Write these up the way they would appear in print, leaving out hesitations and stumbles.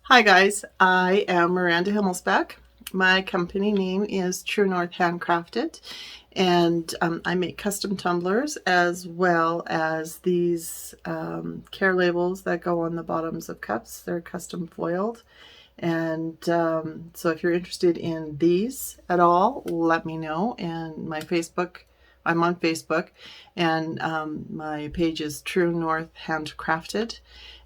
Hi guys, I am Miranda Himmelsbeck. My company name is True North Handcrafted, and I make custom tumblers as well as these care labels that go on the bottoms of cups. They're custom foiled, and so if you're interested in these at all, let me know. And my Facebook, I'm on Facebook, and my page is True North Handcrafted.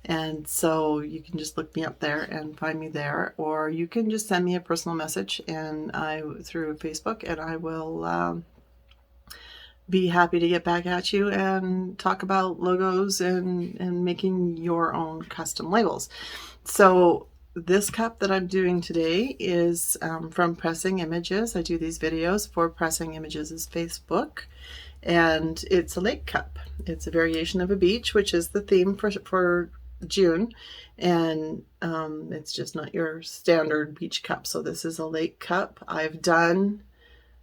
And so you can just look me up there and find me there, or you can just send me a personal message and I through Facebook, and I will be happy to get back at you and talk about logos and making your own custom labels. So this cup that I'm doing today is from Pressing Images. I do these videos for Pressing Images' Facebook, and it's a lake cup. It's a variation of a beach, which is the theme for June, and it's just not your standard beach cup. So this is a lake cup. I've done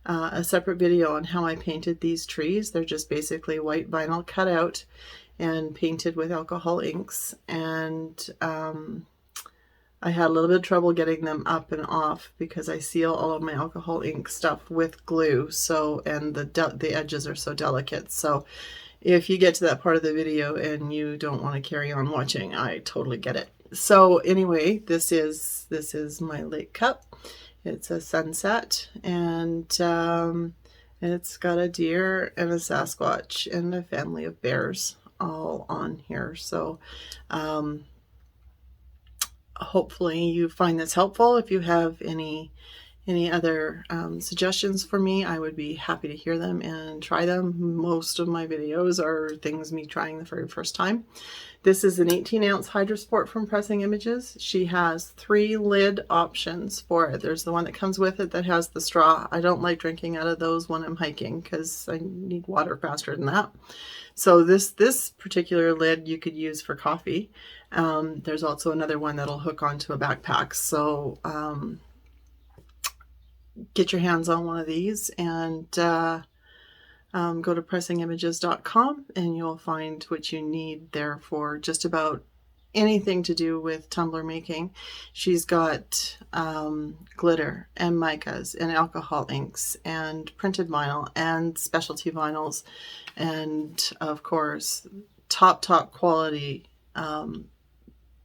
a separate video on how I painted these trees. They're just basically white vinyl cut out and painted with alcohol inks, and I had a little bit of trouble getting them up and off because I seal all of my alcohol ink stuff with glue, so, and the edges are so delicate. So if you get to that part of the video and you don't want to carry on watching, I totally get it. So anyway, this is my lake cup. It's a sunset, and it's got a deer and a Sasquatch and a family of bears all on here. So hopefully you find this helpful. If you have any other suggestions for me, I would be happy to hear them and try them. Most of my videos are things me trying the very first time. This is an 18-ounce Hydrosport from Pressing Images. She has 3 lid options for it. There's the one that comes with it that has the straw. I don't like drinking out of those when I'm hiking because I need water faster than that. So this particular lid you could use for coffee. There's also another one that'll hook onto a backpack. So get your hands on one of these and go to pressingimages.com and you'll find what you need there for just about anything to do with tumbler making. She's got glitter and micas and alcohol inks and printed vinyl and specialty vinyls, and of course top quality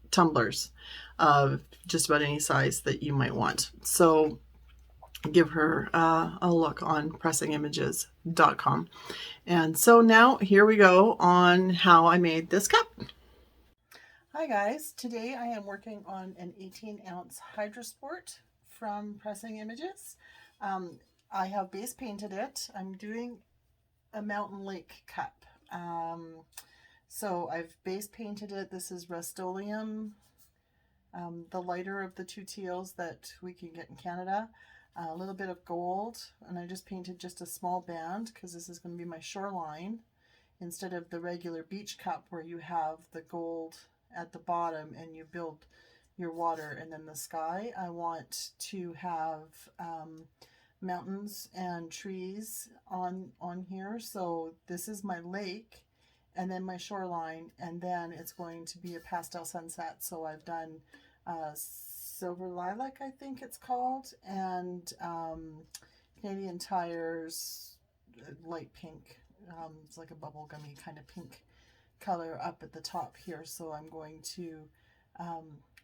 tumblers of just about any size that you might want. So give her a look on pressingimages.com. And so now here we go on how I made this cup. Hi guys, today I am working on an 18-ounce Hydrosport from Pressing Images. I have base painted it. I'm doing a mountain lake cup. So I've base painted it. This is Rustoleum, the lighter of the 2 teals that we can get in Canada. A little bit of gold, and I just painted just a small band because this is going to be my shoreline instead of the regular beach cup where you have the gold at the bottom and you build your water and then the sky. I want to have mountains and trees on here. So this is my lake and then my shoreline, and then it's going to be a pastel sunset. So I've done Silver Lilac, I think it's called, and Canadian Tire's light pink. It's like a bubblegummy kind of pink color up at the top here. So I'm going to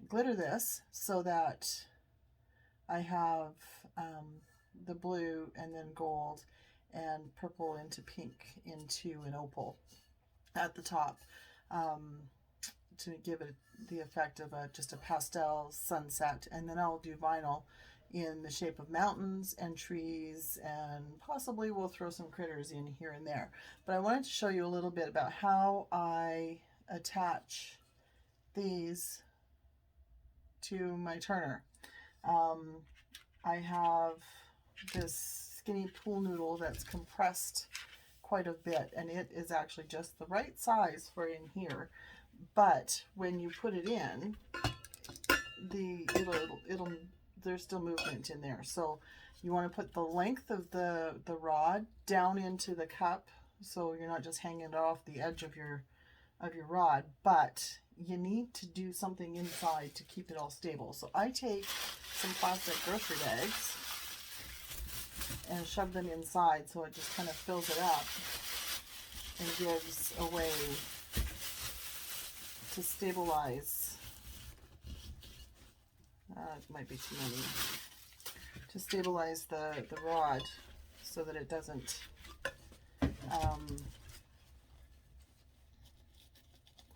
glitter this so that I have the blue and then gold and purple into pink into an opal at the top, to give it the effect of just a pastel sunset. And then I'll do vinyl in the shape of mountains and trees, and possibly we'll throw some critters in here and there. But I wanted to show you a little bit about how I attach these to my turner. I have this skinny pool noodle that's compressed quite a bit, and it is actually just the right size for in here. But when you put it in, there's still movement in there. So you want to put the length of the rod down into the cup, so you're not just hanging it off the edge of your rod, but you need to do something inside to keep it all stable. So I take some plastic grocery bags and shove them inside so it just kind of fills it up and gives a way to stabilize. It might be too many. To stabilize the rod so that it doesn't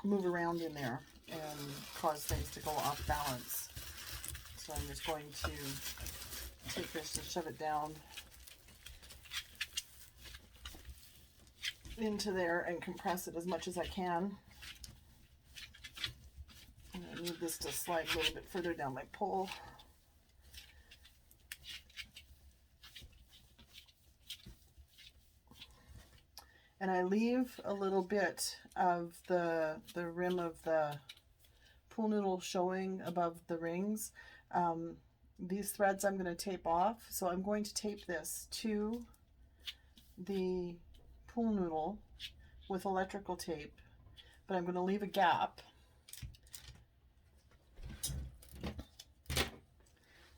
move around in there and cause things to go off balance. So I'm just going to take this and shove it down into there and compress it as much as I can. And I need this to slide a little bit further down my pole. And I leave a little bit of the rim of the pool noodle showing above the rings. These threads I'm going to tape off. So I'm going to tape this to the pool noodle with electrical tape, but I'm going to leave a gap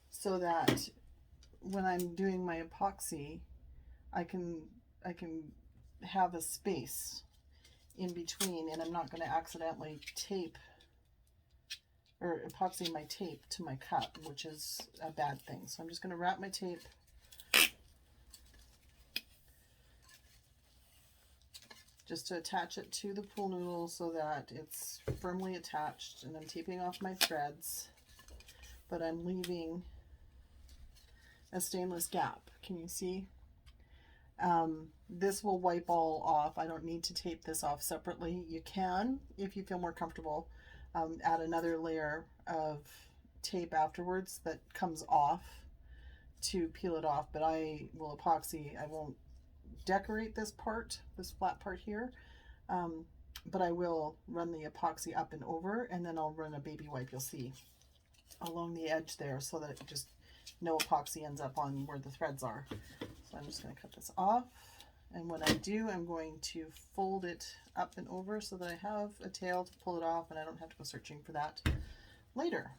so that when I'm doing my epoxy, I can have a space in between, and I'm not going to accidentally tape or epoxy my tape to my cup, which is a bad thing. So I'm just going to wrap my tape just to attach it to the pool noodle so that it's firmly attached, and I'm taping off my threads, but I'm leaving a stainless gap. Can you see? This will wipe all off. I don't need to tape this off separately. You can, if you feel more comfortable, add another layer of tape afterwards that comes off to peel it off, but I will epoxy. I won't decorate this part, this flat part here, but I will run the epoxy up and over, and then I'll run a baby wipe, you'll see, along the edge there so that it just no epoxy ends up on where the threads are. So I'm just going to cut this off, and when I do, I'm going to fold it up and over so that I have a tail to pull it off and I don't have to go searching for that later.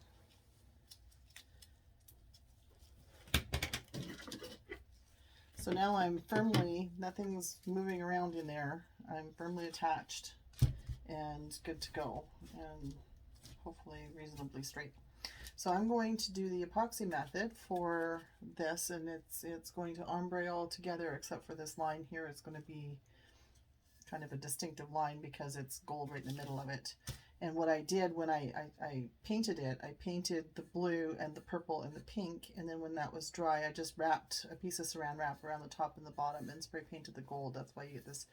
So now I'm firmly, nothing's moving around in there. I'm firmly attached and good to go, and hopefully reasonably straight. So I'm going to do the epoxy method for this, and it's going to ombre all together except for this line here. It's going to be kind of a distinctive line because it's gold right in the middle of it. And what I did when I painted it, I painted the blue and the purple and the pink, and then when that was dry, I just wrapped a piece of saran wrap around the top and the bottom and spray painted the gold. That's why you get this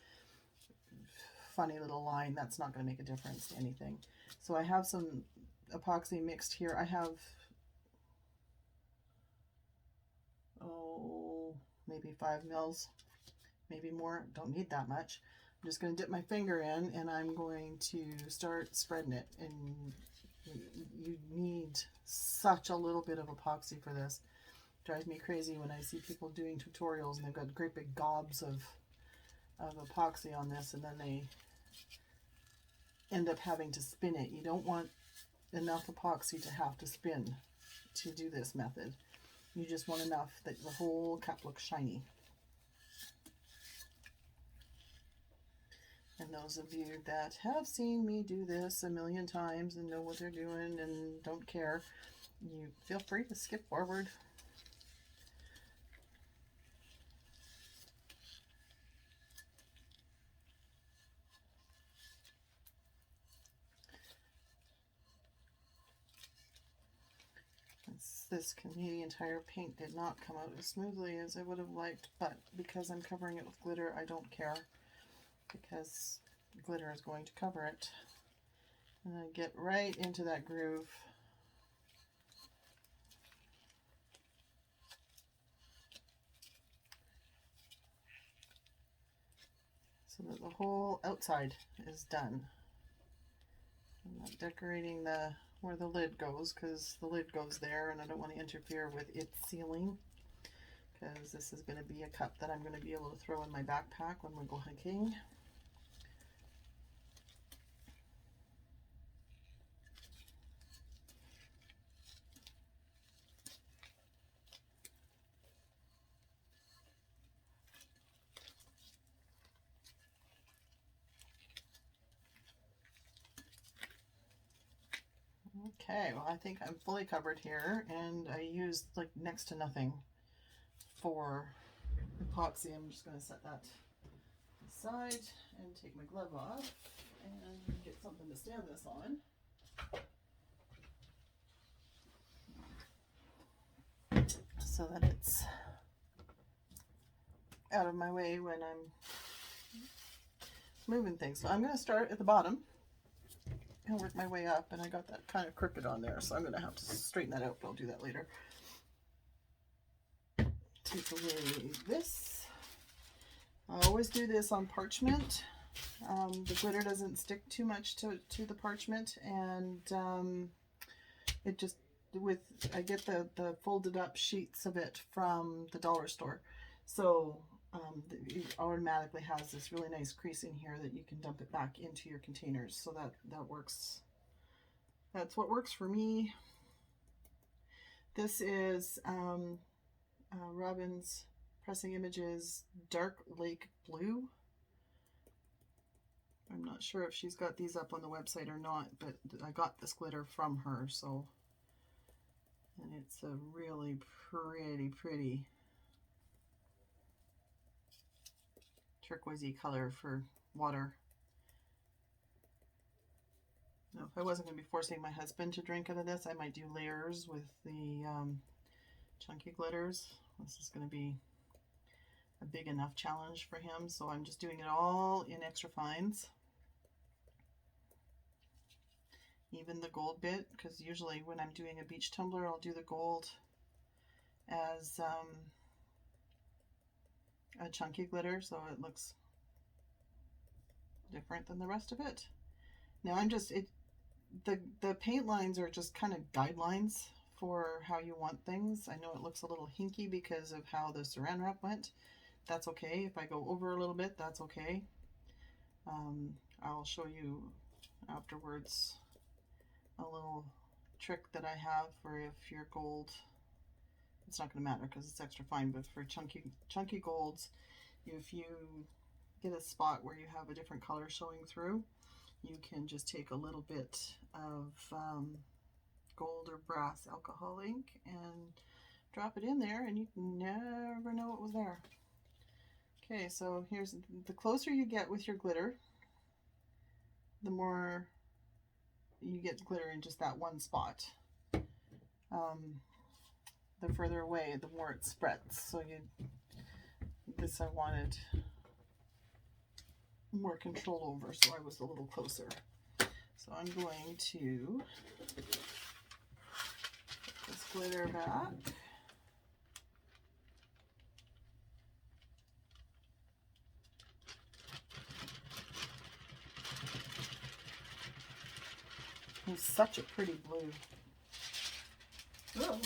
funny little line. That's not going to make a difference to anything. So I have some epoxy mixed here. I have, maybe 5 mils, maybe more. Don't need that much. I'm just going to dip my finger in and I'm going to start spreading it. And you need such a little bit of epoxy for this. It drives me crazy when I see people doing tutorials and they've got great big gobs of epoxy on this, and then they end up having to spin it. You don't want enough epoxy to have to spin to do this method. You just want enough that the whole cup looks shiny. And those of you that have seen me do this a million times and know what they're doing and don't care, you feel free to skip forward. This Canadian Tire paint did not come out as smoothly as I would have liked, but because I'm covering it with glitter, I don't care, because glitter is going to cover it. And I get right into that groove. So that the whole outside is done. I'm not decorating where the lid goes, because the lid goes there and I don't want to interfere with its sealing, because this is going to be a cup that I'm going to be able to throw in my backpack when we go hiking. Okay, well, I think I'm fully covered here, and I used like next to nothing for epoxy. I'm just going to set that aside and take my glove off and get something to stand this on. So that it's out of my way when I'm moving things. So I'm going to start at the bottom and work my way up, and I got that kind of crooked on there, so I'm going to have to straighten that out, but I'll do that later. Take away this. I always do this on parchment. The glitter doesn't stick too much to the parchment, and it just, I get the folded up sheets of it from the dollar store, so it automatically has this really nice crease in here that you can dump it back into your containers. So that works. That's what works for me. This is Robin's Pressing Images Dark Lake Blue. I'm not sure if she's got these up on the website or not, but I got this glitter from her, so, and it's a really pretty turquoisey color for water. Now, if I wasn't going to be forcing my husband to drink out of this, I might do layers with the chunky glitters. This is going to be a big enough challenge for him, so I'm just doing it all in extra fines. Even the gold bit, because usually when I'm doing a beach tumbler, I'll do the gold as a chunky glitter, so it looks different than the rest of it. Now I'm just, the paint lines are just kind of guidelines for how you want things. I know it looks a little hinky because of how the saran wrap went. That's okay. If I go over a little bit, that's okay. I'll show you afterwards a little trick that I have for if your gold, it's not going to matter because it's extra fine, but for chunky golds, if you get a spot where you have a different color showing through, you can just take a little bit of gold or brass alcohol ink and drop it in there, and you never know what was there. Okay, so here's, the closer you get with your glitter, the more you get glitter in just that one spot. The further away, the more it spreads. So this I wanted more control over, so I was a little closer. So I'm going to put this glitter back. It's such a pretty blue. Oh.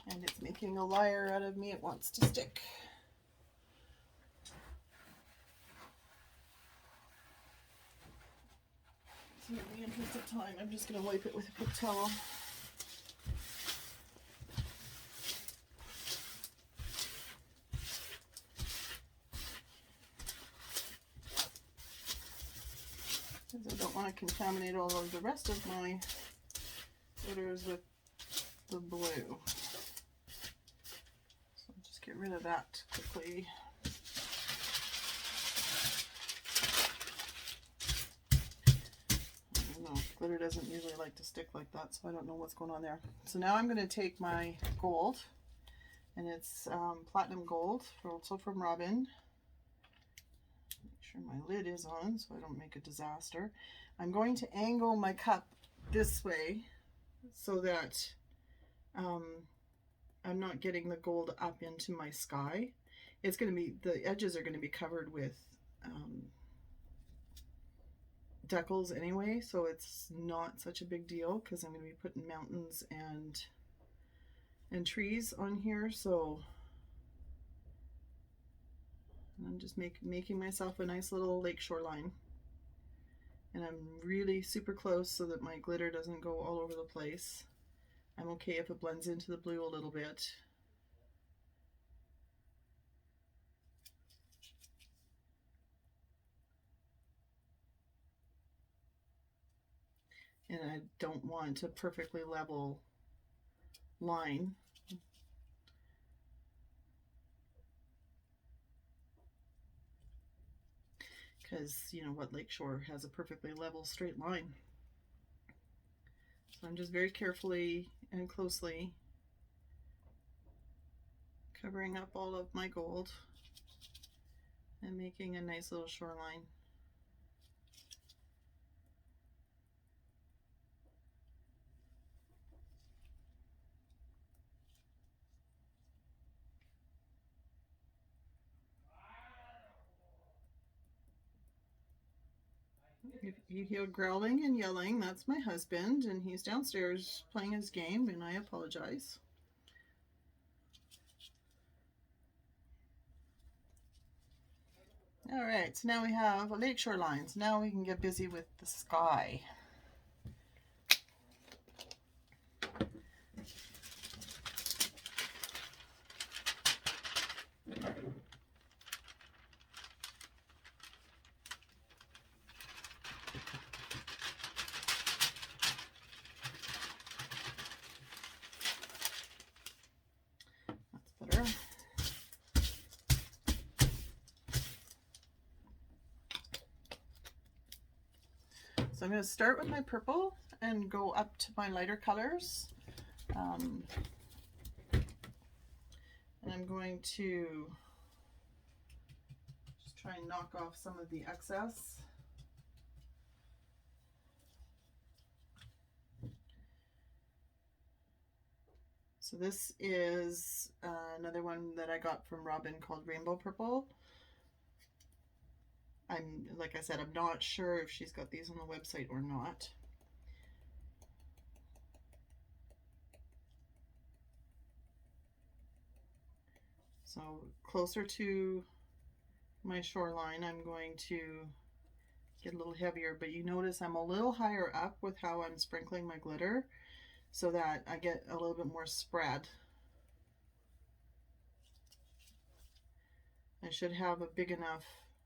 And it's making a liar out of me. It wants to stick. So in the interest of time, I'm just going to wipe it with a quick towel. Because I don't want to contaminate all of the rest of my glitters with the blue. So I'll just get rid of that quickly. I don't know, glitter doesn't usually like to stick like that, so I don't know what's going on there. So now I'm going to take my gold, and it's platinum gold, also from Robin. Make sure my lid is on so I don't make a disaster. I'm going to angle my cup this way so that I'm not getting the gold up into my sky. It's going to be, the edges are going to be covered with decals anyway, so it's not such a big deal because I'm going to be putting mountains and trees on here. So I'm just making myself a nice little lake shoreline, and I'm really super close so that my glitter doesn't go all over the place. I'm okay if it blends into the blue a little bit. and I don't want a perfectly level line. Because, you know, what lakeshore has a perfectly level straight line? So I'm just very carefully and closely covering up all of my gold and making a nice little shoreline. If you hear growling and yelling, that's my husband, and he's downstairs playing his game, and I apologize. All right, so now we have a lakeshore line. So now we can get busy with the sky. That's better. So I'm going to start with my purple and go up to my lighter colors. And I'm going to just try and knock off some of the excess. So this is another one that I got from Robin called Rainbow Purple. Like I said, I'm not sure if she's got these on the website or not. So closer to my shoreline, I'm going to get a little heavier, but you notice I'm a little higher up with how I'm sprinkling my glitter so that I get a little bit more spread. I should have a big enough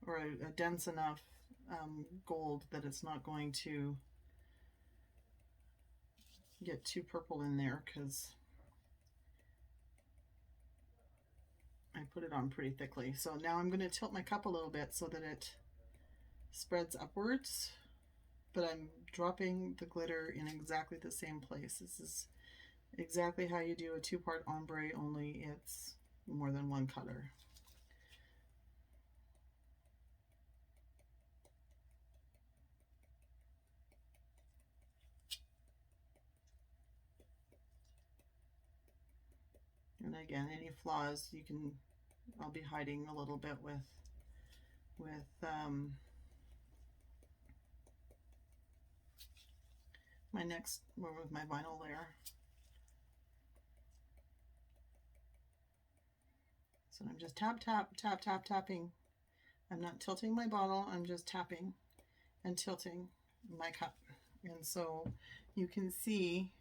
or a dense enough gold that it's not going to get too purple in there, because I put it on pretty thickly. So now I'm going to tilt my cup a little bit so that it spreads upwards, but I'm dropping the glitter in exactly the same place. This is exactly how you do a two-part ombre, only it's more than one color. And again, any flaws I'll be hiding a little bit with my next one with my vinyl layer. So I'm just tapping. I'm not tilting my bottle, I'm just tapping and tilting my cup. And so you can see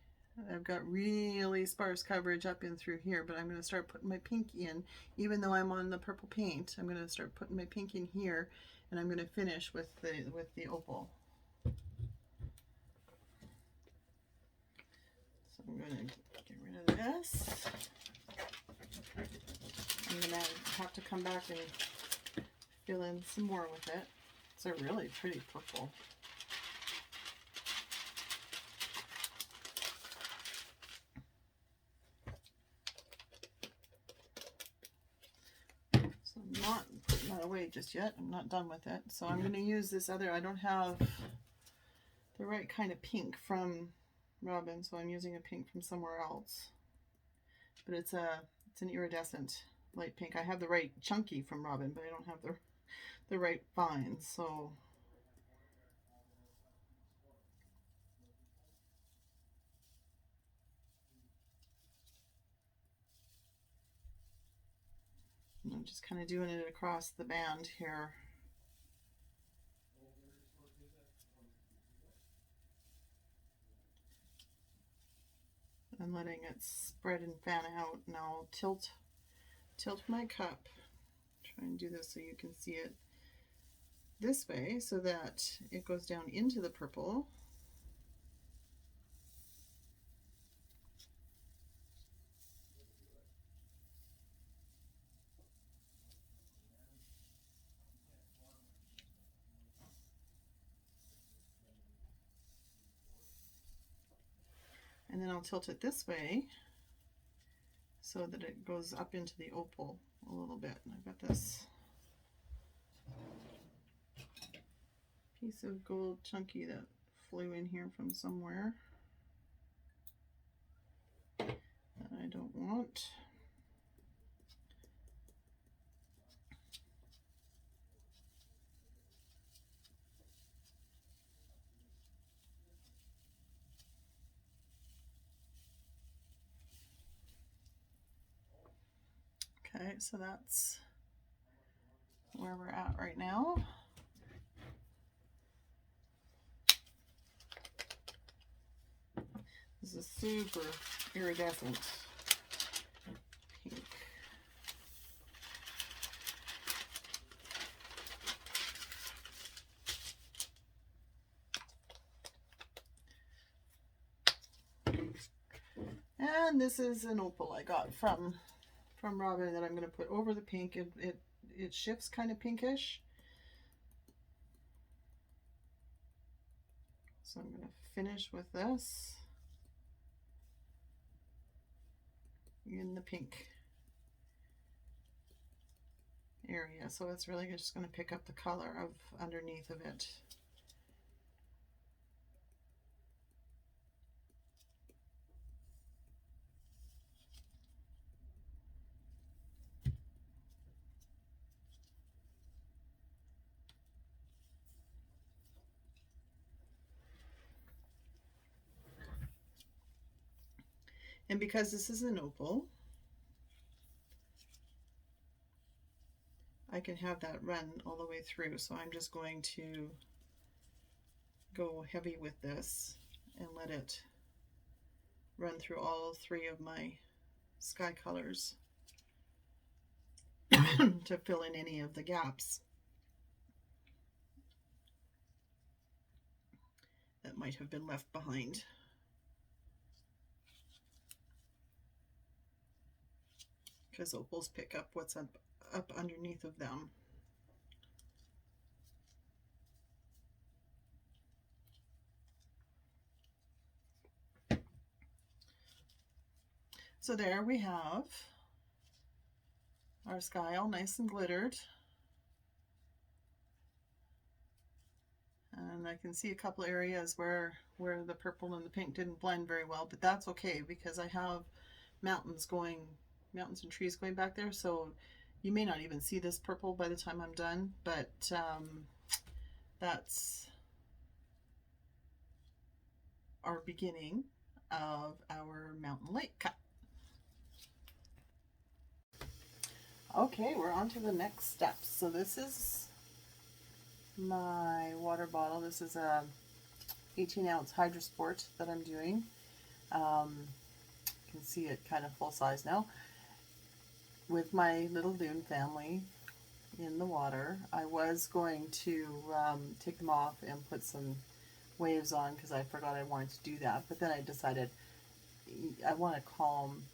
I've got really sparse coverage up in through here, but I'm going to start putting my pink in. Even though I'm on the purple paint, I'm going to start putting my pink in here, and I'm going to finish with the opal. So I'm going to get rid of this. I'm going to have to come back and fill in some more with it. It's a really pretty purple. So I'm not putting that away just yet. I'm not done with it. So I'm going to use this other, I don't have the right kind of pink from Robin, so I'm using a pink from somewhere else. But it's an iridescent light pink. I have the right chunky from Robin, but I don't have the right fine. So I'm just kind of doing it across the band here. And letting it spread and fan out. Now I'll tilt my cup. Try and do this so you can see it this way so that it goes down into the purple. And then I'll tilt it this way so that it goes up into the opal a little bit. And I've got this piece of gold chunky that flew in here from somewhere that I don't want. Okay, so that's where we're at right now. This is super iridescent pink. And this is an opal I got from Robin that I'm going to put over the pink. It shifts kind of pinkish. So I'm going to finish with this in the pink area. So it's really just going to pick up the color of underneath of it. And because this is an opal, I can have that run all the way through. So I'm just going to go heavy with this and let it run through all three of my sky colors to fill in any of the gaps that might have been left behind. Because opals pick up what's up underneath of them. So there we have our sky all nice and glittered. And I can see a couple areas where the purple and the pink didn't blend very well, but that's okay because I have mountains and trees going back there, so you may not even see this purple by the time I'm done, but that's our beginning of our mountain lake cut. Okay, we're on to the next steps. So this is my water bottle. This is a 18-ounce Hydrosport that I'm doing. You can see it kind of full size now. With my little loon family in the water, I was going to take them off and put some waves on because I forgot I wanted to do that. But then I decided I want a calm,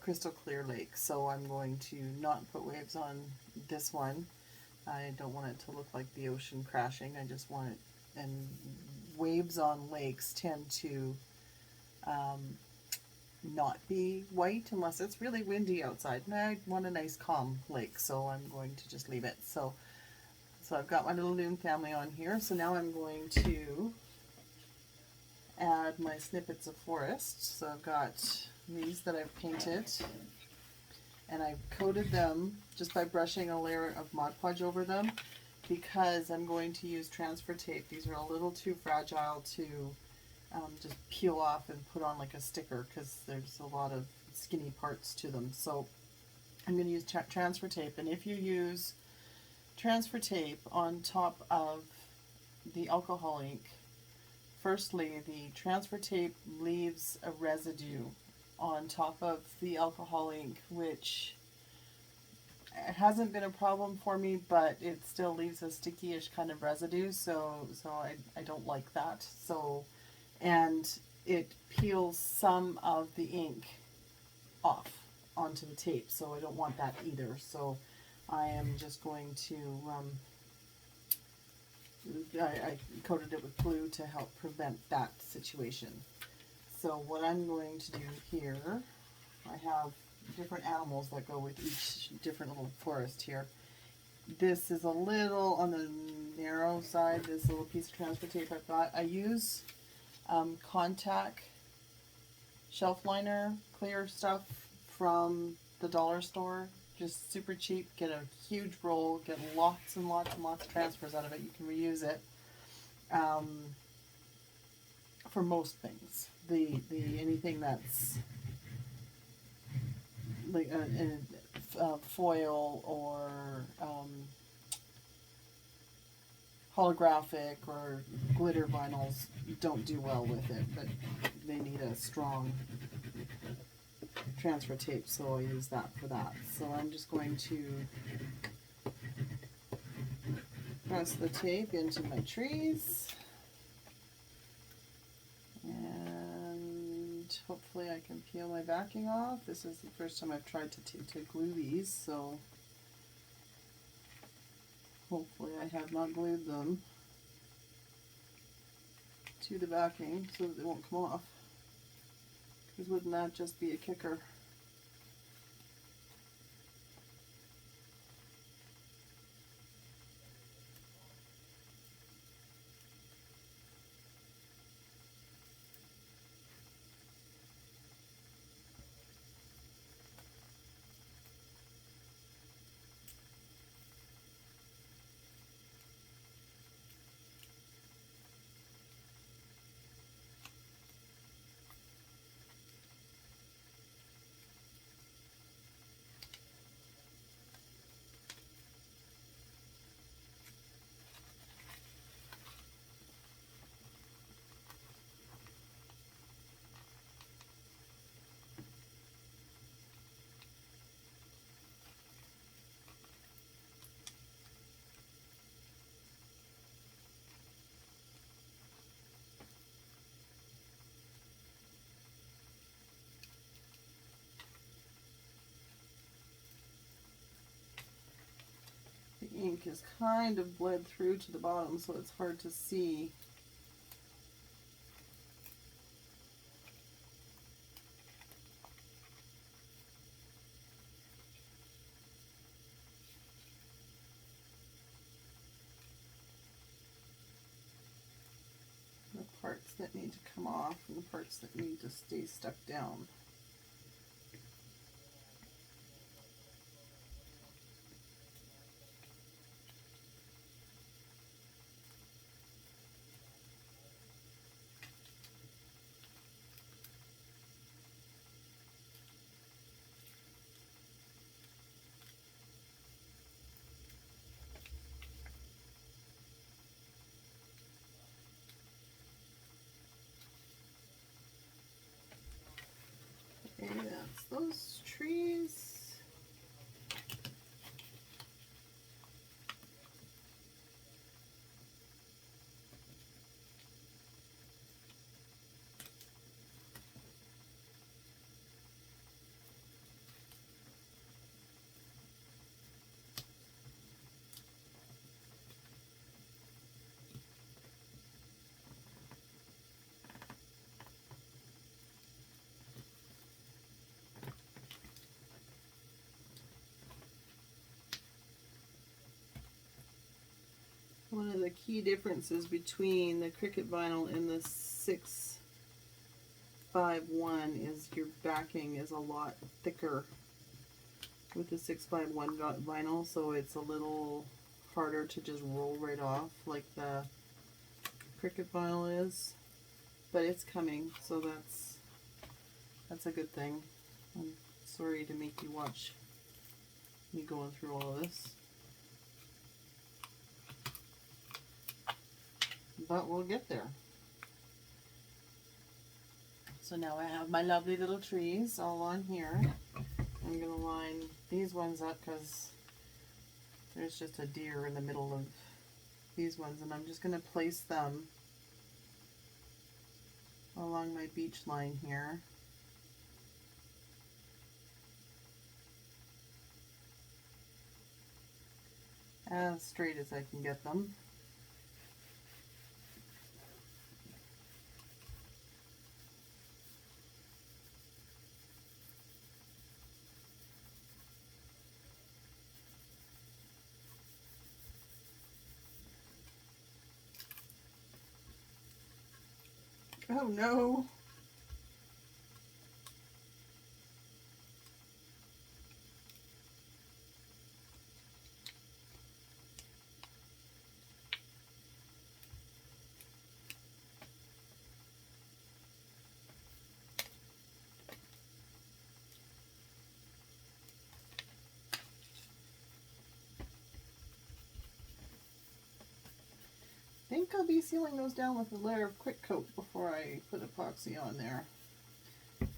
crystal clear lake, so I'm going to not put waves on this one. I don't want it to look like the ocean crashing. I just want it, and waves on lakes tend to not be white unless it's really windy outside. And I want a nice calm lake, so I'm going to just leave it. So I've got my little loon family on here. So now I'm going to add my snippets of forest. So I've got these that I've painted, and I've coated them just by brushing a layer of Mod Podge over them because I'm going to use transfer tape. These are a little too fragile to just peel off and put on like a sticker because there's a lot of skinny parts to them. So I'm going to use transfer tape, and if you use transfer tape on top of the alcohol ink, firstly, the transfer tape leaves a residue on top of the alcohol ink, which hasn't been a problem for me, but it still leaves a sticky-ish kind of residue, so I don't like that. So, and it peels some of the ink off onto the tape, so I don't want that either. So I am just going to I coated it with glue to help prevent that situation. So what I'm going to do here, I have different animals that go with each different little forest here. This is a little on the narrow side, this little piece of transfer tape I've got. I use contact shelf liner, clear stuff from the dollar store. Just super cheap. Get a huge roll, get lots and lots and lots of transfers out of it. You can reuse it for most things. The anything that's like foil or holographic or glitter vinyls don't do well with it, but they need a strong transfer tape, so I use that for that. So I'm just going to press the tape into my trees, and hopefully I can peel my backing off. This is the first time I've tried to glue these, so hopefully I have not glued them to the backing so that they won't come off, because wouldn't that just be a kicker? The ink is kind of bled through to the bottom, so it's hard to see. The parts that need to come off and the parts that need to stay stuck down. Okay, that's those trees. One of the key differences between the Cricut vinyl and the 6x1 is your backing is a lot thicker with the 6x1 vinyl, so it's a little harder to just roll right off like the Cricut vinyl is. But it's coming, so that's a good thing. I'm sorry to make you watch me going through all of this, but we'll get there. So now I have my lovely little trees all on here. I'm going to line these ones up because there's just a deer in the middle of these ones, and I'm just going to place them along my beach line here. As straight as I can get them. Oh no. I think I'll be sealing those down with a layer of quick coat before I put epoxy on there.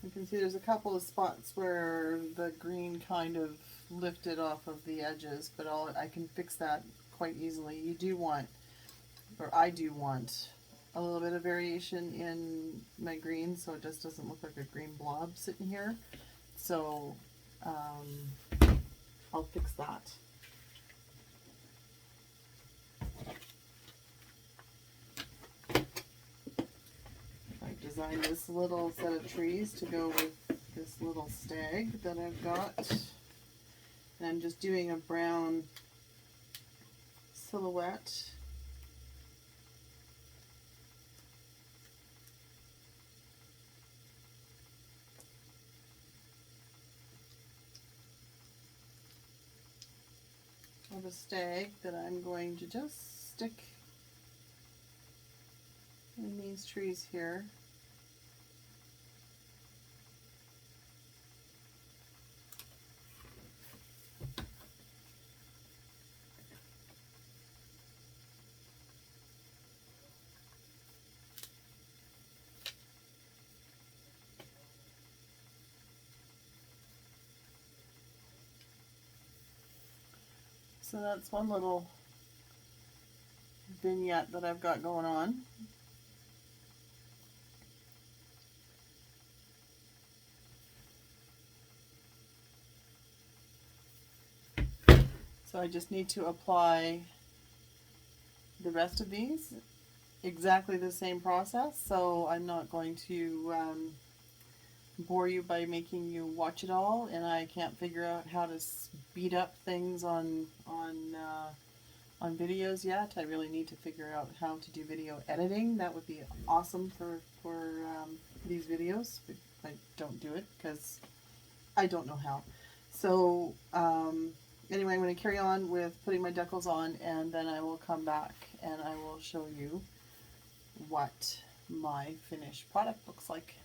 You can see there's a couple of spots where the green kind of lifted off of the edges, but I can fix that quite easily. You do want, or I do want, a little bit of variation in my green so it just doesn't look like a green blob sitting here. So I'll fix that. I designed this little set of trees to go with this little stag that I've got. And I'm just doing a brown silhouette. Of a stag that I'm going to just stick in these trees here. So that's one little vignette that I've got going on. So I just need to apply the rest of these. Exactly the same process, so I'm not going to bore you by making you watch it all, and I can't figure out how to speed up things on videos yet. I really need to figure out how to do video editing. That would be awesome for these videos. I don't do it because I don't know how. So anyway, I'm going to carry on with putting my decals on, and then I will come back and I will show you what my finished product looks like.